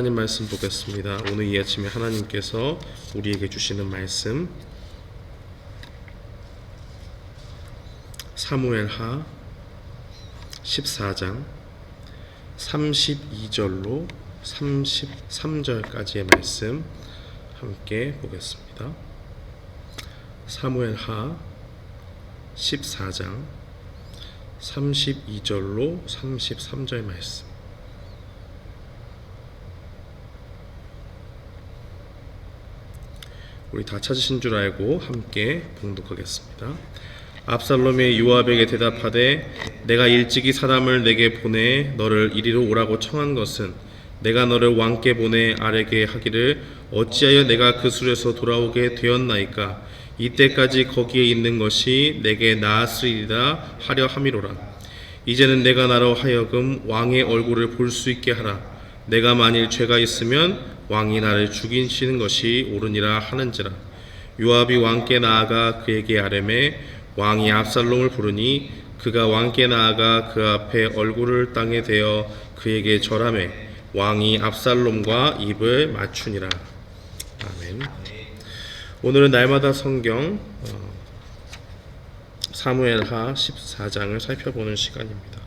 하나님 말씀 보겠습니다. 오늘 이 아침에 하나님께서 우리에게 주시는 말씀 사무엘하 14장 32절로 33절까지의 말씀 함께 보겠습니다. 사무엘하 14장 32절로 33절 말씀. 우리 다 찾으신 줄 알고 함께 봉독하겠습니다. 압살롬이 요압에게 대답하되 내가 일찍이 사람을 내게 보내 너를 이리로 오라고 청한 것은 내가 너를 왕께 보내 아뢰게 하기를 어찌하여 내가 그 술에서 돌아오게 되었나이까. 이때까지 거기에 있는 것이 내게 나았으리라 하려 함이로라. 이제는 내가 나로 하여금 왕의 얼굴을 볼 수 있게 하라. 내가 만일 죄가 있으면 왕이 나를 죽이시는 것이 옳으니라 하는지라. 요압이 왕께 나아가 그에게 아뢰매 왕이 압살롬을 부르니 그가 왕께 나아가 그 앞에 얼굴을 땅에 대어 그에게 절하매 왕이 압살롬과 입을 맞추니라. 아멘. 오늘은 날마다 성경 사무엘하 14장을 살펴보는 시간입니다.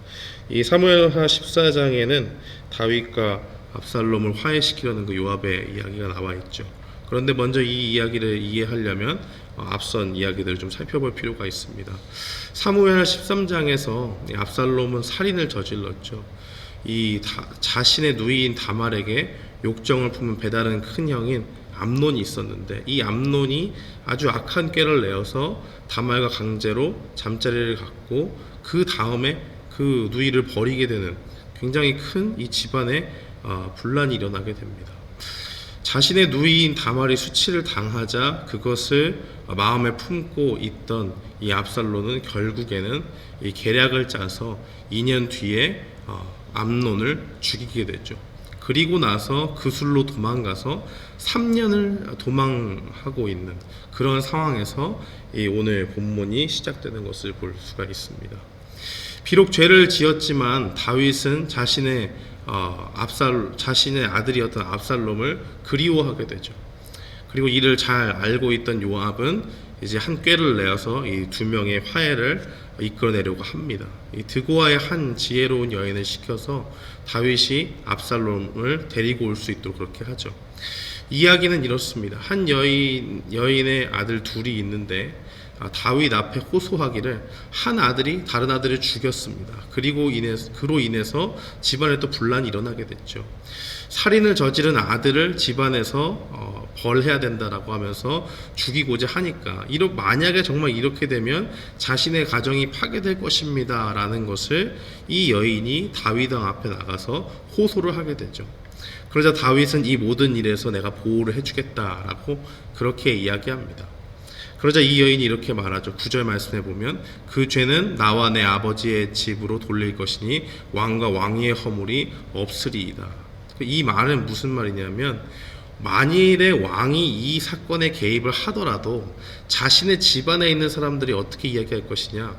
이 사무엘하 14장에는 다윗과 압살롬을 화해시키려는 그 요압의 이야기가 나와 있죠. 그런데 먼저 이 이야기를 이해하려면 앞선 이야기들을 좀 살펴볼 필요가 있습니다. 사무엘 13장에서 압살롬은 살인을 저질렀죠. 자신의 누이인 다말에게 욕정을 품은 배다른 큰 형인 암논이 있었는데 이 암논이 아주 악한 꾀를 내어서 다말과 강제로 잠자리를 갖고 그 다음에 그 누이를 버리게 되는 굉장히 큰 이 집안의 분란이 일어나게 됩니다. 자신의 누이인 다말이 수치를 당하자 그것을 마음에 품고 있던 이 압살롬은 결국에는 이 계략을 짜서 2년 뒤에 암논을 죽이게 되죠. 그리고 나서 그술로 도망가서 3년을 도망하고 있는 그런 상황에서 오늘 본문이 시작되는 것을 볼 수가 있습니다. 비록 죄를 지었지만 다윗은 자신의 아들이었던 압살롬을 그리워하게 되죠. 그리고 이를 잘 알고 있던 요압은 이제 한 꾀를 내어서 이 두 명의 화해를 이끌어내려고 합니다. 이 드고아의 한 지혜로운 여인을 시켜서 다윗이 압살롬을 데리고 올 수 있도록 그렇게 하죠. 이야기는 이렇습니다. 한 여인의 아들 둘이 있는데 다윗 앞에 호소하기를 한 아들이 다른 아들을 죽였습니다. 그로 인해서 집안에 또 분란이 일어나게 됐죠. 살인을 저지른 아들을 집안에서 벌해야 된다라고 하면서 죽이고자 하니까 만약에 정말 이렇게 되면 자신의 가정이 파괴될 것입니다 라는 것을 이 여인이 다윗 왕 앞에 나가서 호소를 하게 되죠. 그러자 다윗은 이 모든 일에서 내가 보호를 해주겠다라고 그렇게 이야기합니다. 그러자 이 여인이 이렇게 말하죠. 9절 말씀에 보면 그 죄는 나와 내 아버지의 집으로 돌릴 것이니 왕과 왕위의 허물이 없으리이다. 이 말은 무슨 말이냐면 만일에 왕이 이 사건에 개입을 하더라도 자신의 집안에 있는 사람들이 어떻게 이야기할 것이냐.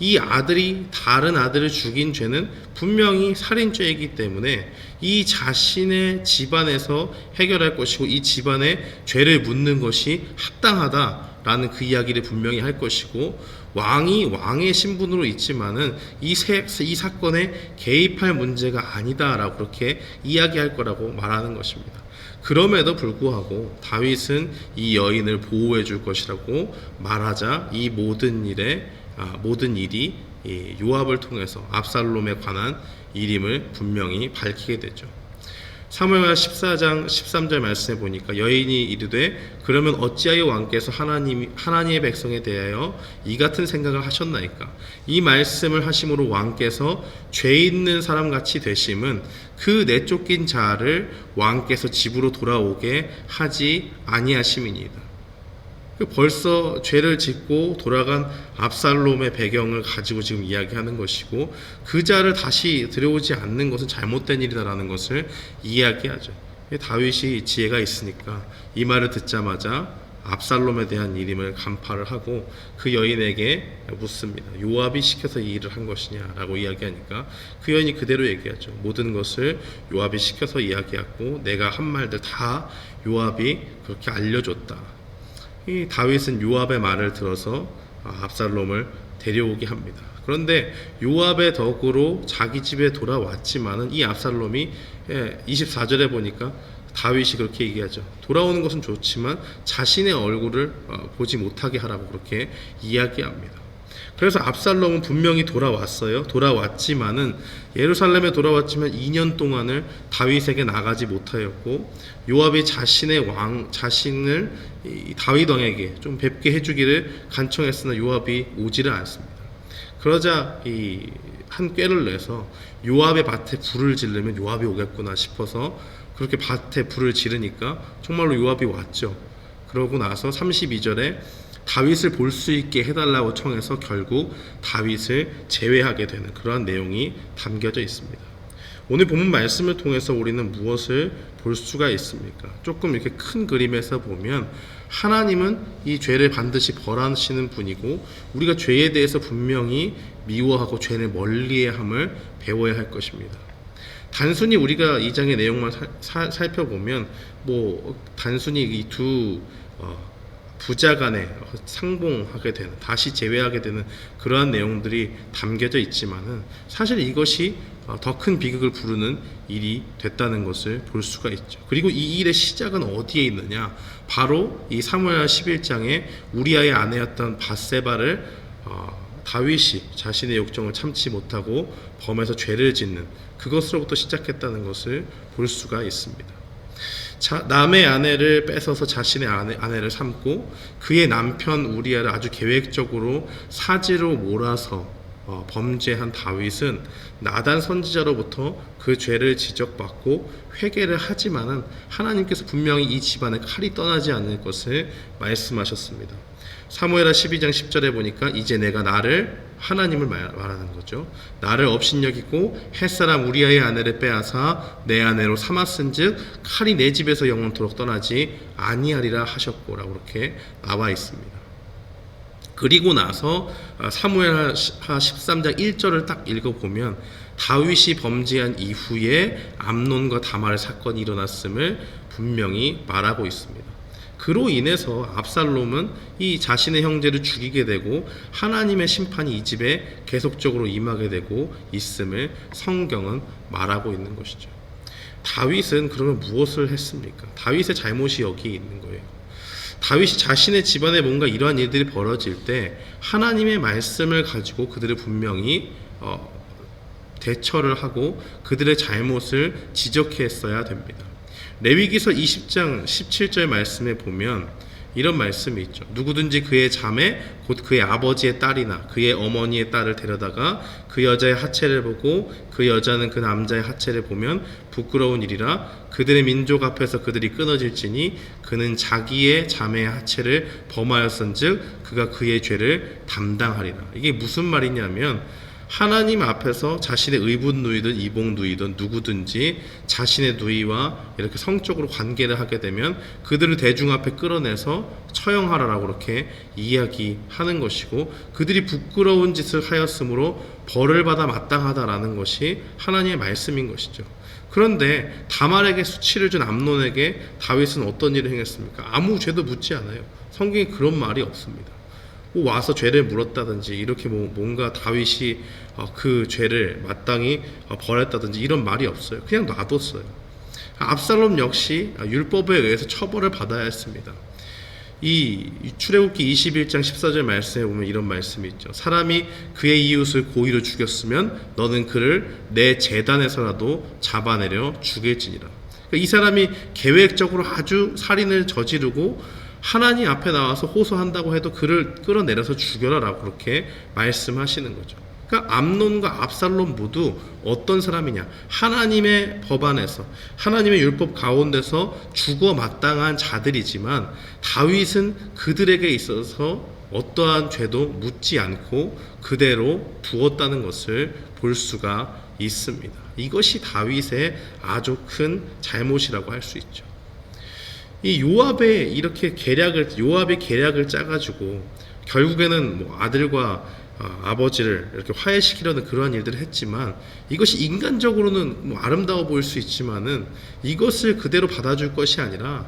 이 아들이 다른 아들을 죽인 죄는 분명히 살인죄이기 때문에 이 자신의 집안에서 해결할 것이고 이 집안에 죄를 묻는 것이 합당하다라는 그 이야기를 분명히 할 것이고 왕이 왕의 신분으로 있지만은 이 사건에 개입할 문제가 아니다라고 그렇게 이야기할 거라고 말하는 것입니다. 그럼에도 불구하고 다윗은 이 여인을 보호해 줄 것이라고 말하자 이 모든 일이 요압을 통해서 압살롬에 관한 일임을 분명히 밝히게 되죠. 사무엘 14장 13절 말씀에 보니까 여인이 이르되 그러면 어찌하여 왕께서 하나님의 백성에 대하여 이 같은 생각을 하셨나이까. 이 말씀을 하심으로 왕께서 죄 있는 사람같이 되심은 그 내쫓긴 자를 왕께서 집으로 돌아오게 하지 아니하심이니이다. 벌써 죄를 짓고 돌아간 압살롬의 배경을 가지고 지금 이야기하는 것이고 그 자를 다시 들여오지 않는 것은 잘못된 일이다라는 것을 이야기하죠. 다윗이 지혜가 있으니까 이 말을 듣자마자 압살롬에 대한 일임을 간파를 하고 그 여인에게 묻습니다. 요압이 시켜서 이 일을 한 것이냐라고 이야기하니까 그 여인이 그대로 얘기하죠. 모든 것을 요압이 시켜서 이야기했고 내가 한 말들 다 요압이 그렇게 알려줬다. 이 다윗은 요압의 말을 들어서 압살롬을 데려오게 합니다. 그런데 요압의 덕으로 자기 집에 돌아왔지만은 이 압살롬이 24절에 보니까 다윗이 그렇게 얘기하죠. 돌아오는 것은 좋지만 자신의 얼굴을 보지 못하게 하라고 그렇게 이야기합니다. 그래서 압살롬은 분명히 돌아왔어요. 돌아왔지만은 예루살렘에 돌아왔지만 2년 동안을 다윗에게 나가지 못하였고 요압이 자신을 다윗 왕에게 좀 뵙게 해주기를 간청했으나 요압이 오지를 않습니다. 그러자 이 한 꾀를 내서 요압의 밭에 불을 지르면 요압이 오겠구나 싶어서 그렇게 밭에 불을 지르니까 정말로 요압이 왔죠. 그러고 나서 32절에 다윗을 볼 수 있게 해달라고 청해서 결국 다윗을 제외하게 되는 그러한 내용이 담겨져 있습니다. 오늘 본문 말씀을 통해서 우리는 무엇을 볼 수가 있습니까? 조금 이렇게 큰 그림에서 보면 하나님은 이 죄를 반드시 벌하시는 분이고 우리가 죄에 대해서 분명히 미워하고 죄를 멀리해야 함을 배워야 할 것입니다. 단순히 우리가 이 장의 내용만 살펴보면 단순히 이 두 부자 간에 상봉하게 되는, 다시 재회하게 되는 그러한 내용들이 담겨져 있지만은 사실 이것이 더 큰 비극을 부르는 일이 됐다는 것을 볼 수가 있죠. 그리고 이 일의 시작은 어디에 있느냐? 바로 이 사무엘하 11장에 우리아의 아내였던 밧세바를 다윗이 자신의 욕정을 참지 못하고 범해서 죄를 짓는 그것으로부터 시작했다는 것을 볼 수가 있습니다. 남의 아내를 뺏어서 자신의 아내를 삼고 그의 남편 우리아를 아주 계획적으로 사지로 몰아서 범죄한 다윗은 나단 선지자로부터 그 죄를 지적받고 회개를 하지만은 하나님께서 분명히 이 집안에 칼이 떠나지 않을 것을 말씀하셨습니다. 사무엘하 12장 10절에 보니까 이제 내가 하나님을 말하는 거죠. 나를 업신여기고 햇사람 우리아의 아내를 빼앗아 내 아내로 삼았은즉 칼이 내 집에서 영원토록 떠나지 아니하리라 하셨고라고 그렇게 나와 있습니다. 그리고 나서 사무엘하 13장 1절을 딱 읽어보면 다윗이 범죄한 이후에 암논과 다말의 사건이 일어났음을 분명히 말하고 있습니다. 그로 인해서 압살롬은 이 자신의 형제를 죽이게 되고 하나님의 심판이 이 집에 계속적으로 임하게 되고 있음을 성경은 말하고 있는 것이죠. 다윗은 그러면 무엇을 했습니까? 다윗의 잘못이 여기 있는 거예요. 다윗이 자신의 집안에 뭔가 이러한 일들이 벌어질 때 하나님의 말씀을 가지고 그들을 분명히 대처를 하고 그들의 잘못을 지적했어야 됩니다. 레위기서 20장 17절 말씀에 보면 이런 말씀이 있죠. 누구든지 그의 자매 곧 그의 아버지의 딸이나 그의 어머니의 딸을 데려다가 그 여자의 하체를 보고 그 여자는 그 남자의 하체를 보면 부끄러운 일이라 그들의 민족 앞에서 그들이 끊어질지니 그는 자기의 자매의 하체를 범하였은즉 그가 그의 죄를 담당하리라. 이게 무슨 말이냐면 하나님 앞에서 자신의 의붓 누이든 이복 누이든 누구든지 자신의 누이와 이렇게 성적으로 관계를 하게 되면 그들을 대중 앞에 끌어내서 처형하라라고 그렇게 이야기하는 것이고 그들이 부끄러운 짓을 하였으므로 벌을 받아 마땅하다라는 것이 하나님의 말씀인 것이죠. 그런데 다말에게 수치를 준 암논에게 다윗은 어떤 일을 행했습니까? 아무 죄도 묻지 않아요. 성경에 그런 말이 없습니다. 와서 죄를 물었다든지 이렇게 뭔가 다윗이 그 죄를 마땅히 벌했다든지 이런 말이 없어요. 그냥 놔뒀어요. 압살롬 역시 율법에 의해서 처벌을 받아야 했습니다. 이 출애굽기 21장 14절 말씀에 보면 이런 말씀이 있죠. 사람이 그의 이웃을 고의로 죽였으면 너는 그를 내 제단에서라도 잡아내려 죽일지니라. 이 사람이 계획적으로 아주 살인을 저지르고 하나님 앞에 나와서 호소한다고 해도 그를 끌어내려서 죽여라라고 그렇게 말씀하시는 거죠. 그러니까 암논과 압살롬 모두 어떤 사람이냐? 하나님의 법안에서 하나님의 율법 가운데서 죽어 마땅한 자들이지만 다윗은 그들에게 있어서 어떠한 죄도 묻지 않고 그대로 두었다는 것을 볼 수가 있습니다. 이것이 다윗의 아주 큰 잘못이라고 할 수 있죠. 이 요압의 계략을 짜가지고 결국에는 뭐 아들과 아버지를 이렇게 화해시키려는 그러한 일들을 했지만, 이것이 인간적으로는 뭐 아름다워 보일 수 있지만은 이것을 그대로 받아줄 것이 아니라,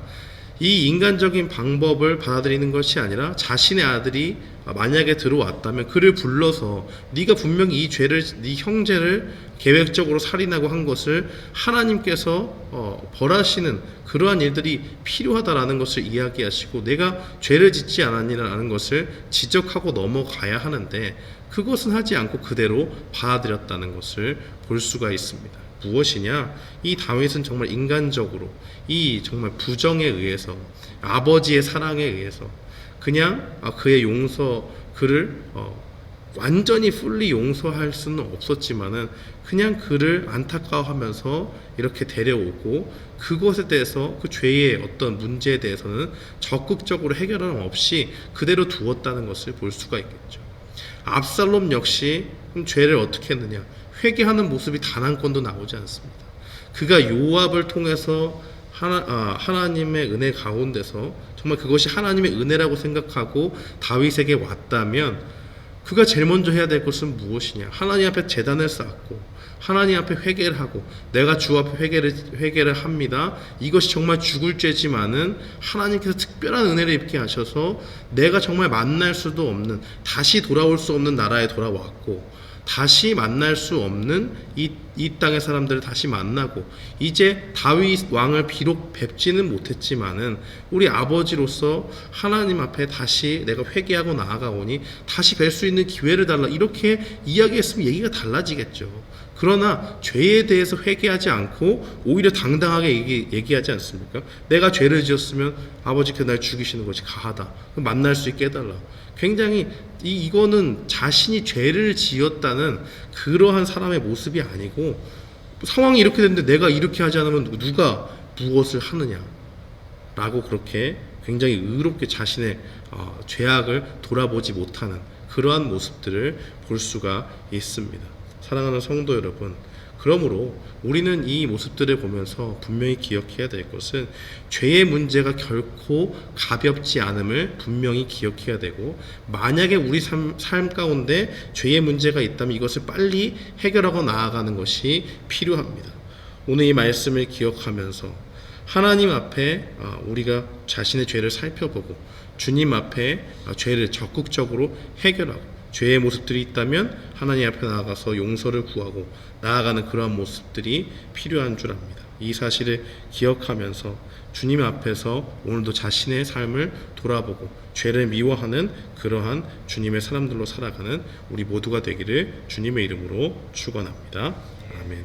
이 인간적인 방법을 받아들이는 것이 아니라 자신의 아들이 만약에 들어왔다면 그를 불러서 네가 분명히 이 죄를, 네 형제를 계획적으로 살인하고 한 것을 하나님께서 벌하시는 그러한 일들이 필요하다라는 것을 이야기하시고, 내가 죄를 짓지 않았니라는 것을 지적하고 넘어가야 하는데, 그것은 하지 않고 그대로 받아들였다는 것을 볼 수가 있습니다. 무엇이냐? 이 다윗은 정말 인간적으로, 이 정말 부정에 의해서, 아버지의 사랑에 의해서 그냥 그의 그를 완전히 풀리 용서할 수는 없었지만은 그냥 그를 안타까워하면서 이렇게 데려오고, 그것에 대해서, 그 죄의 어떤 문제에 대해서는 적극적으로 해결함 없이 그대로 두었다는 것을 볼 수가 있겠죠. 압살롬 역시 죄를 어떻게 했느냐? 회개하는 모습이 단 한 건도 나오지 않습니다. 그가 요압을 통해서 하나님의 은혜 가운데서 정말 그것이 하나님의 은혜라고 생각하고 다윗에게 왔다면, 그가 제일 먼저 해야 될 것은 무엇이냐? 하나님 앞에 제단을 쌓고 하나님 앞에 회개를 하고, 내가 주 앞에 회개를 합니다. 이것이 정말 죽을 죄지만은 하나님께서 특별한 은혜를 입게 하셔서 내가 정말 만날 수도 없는, 다시 돌아올 수 없는 나라에 돌아왔고, 다시 만날 수 없는 이 땅의 사람들을 다시 만나고, 이제 다윗 왕을 비록 뵙지는 못했지만은 우리 아버지로서 하나님 앞에 다시 내가 회개하고 나아가오니 다시 뵐 수 있는 기회를 달라, 이렇게 이야기했으면 얘기가 달라지겠죠. 그러나 죄에 대해서 회개하지 않고 오히려 당당하게 얘기하지 않습니까? 내가 죄를 지었으면 아버지께서 날 죽이시는 것이 가하다, 만날 수 있게 해달라. 굉장히 이거는 자신이 죄를 지었다는 그러한 사람의 모습이 아니고, 상황이 이렇게 됐는데 내가 이렇게 하지 않으면 누가 무엇을 하느냐 라고, 그렇게 굉장히 의롭게 자신의 죄악을 돌아보지 못하는 그러한 모습들을 볼 수가 있습니다. 사랑하는 성도 여러분, 그러므로 우리는 이 모습들을 보면서 분명히 기억해야 될 것은, 죄의 문제가 결코 가볍지 않음을 분명히 기억해야 되고, 만약에 우리 삶 가운데 죄의 문제가 있다면 이것을 빨리 해결하고 나아가는 것이 필요합니다. 오늘 이 말씀을 기억하면서 하나님 앞에 우리가 자신의 죄를 살펴보고, 주님 앞에 죄를 적극적으로 해결하고, 죄의 모습들이 있다면 하나님 앞에 나아가서 용서를 구하고 나아가는 그러한 모습들이 필요한 줄 압니다. 이 사실을 기억하면서 주님 앞에서 오늘도 자신의 삶을 돌아보고 죄를 미워하는 그러한 주님의 사람들로 살아가는 우리 모두가 되기를 주님의 이름으로 축원합니다. 아멘.